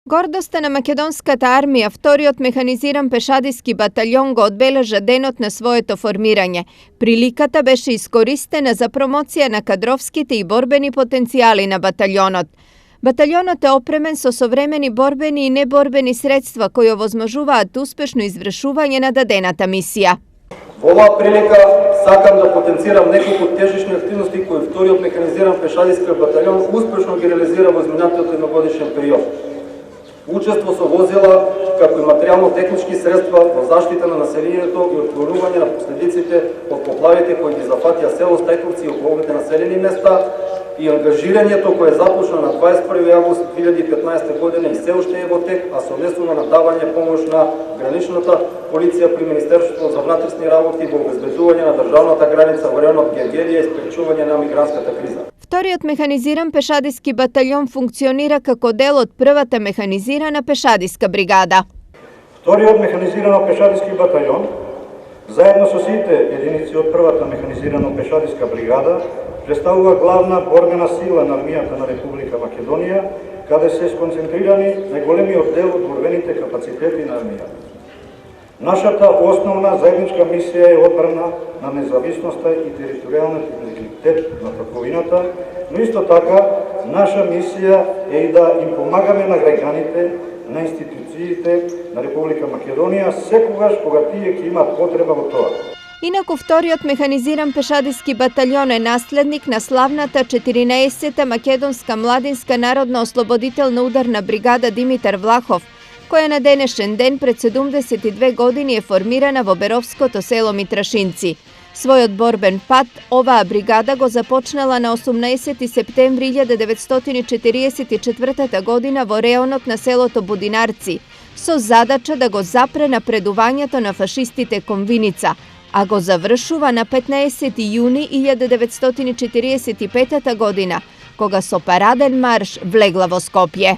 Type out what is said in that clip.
Гордоста на македонската армија, вториот механизиран пешадиски батаљон го одбележа денот на своето формирање. Приликата беше искористена за промоција на кадровските и борбени потенцијали на батаљонот. Батаљонот е опремен со современи борбени и неборбени средства кои овозможуваат успешно извршување на дадената мисија. Во оваа прилика сакам да потенцирам неколку тежични активности кои вториот механизиран пешадиски батаљон успешно ги реализира во изминатиот едногодишен период. Учество со возила, како и материјално-технички средства во заштита на населението и отклонување на последиците од поплавите кои ги зафатија село Стајковци и околните населени места, и ангажирањето кое започна на 21 август 2015 година и се уште е во тек, а со однесува на давање помош на граничната полиција при Министерството за внатрешни работи во обезбедување на државната граница во районот Гергелија и спречување на мигрантската криза. Вториот механизиран пешадиски батаљон функционира како дел од првата механизирана пешадиска бригада. Вториот механизиран пешадиски батаљон, заедно со сите единици од првата механизирана пешадиска бригада, представува главна борбена сила на армијата на Република Македонија, каде се сконцентрирани најголемиот дел од борбените капацитети на армијата. Нашата основна заедничка мисија е одбрана на независноста и територијалниот интегритет на татковината, но исто така наша мисија е и да им помагаме на граѓаните, на институциите на Република Македонија секогаш кога тие ќе имаат потреба во тоа. Инаку вториот механизиран пешадиски батаљон е наследник на славната 14-та македонска младинска народна ослободителна ударна бригада Димитар Влахов, која на денешен ден пред 72 години е формирана во Беровското село Митрашинци. Својот борбен пат оваа бригада го започнала на 18 септември 1944 година во реонот на селото Будинарци, со задача да го запре напредувањето на фашистите кон Виница, а го завршува на 15 јуни 1945 година, кога со параден марш влегла во Скопје.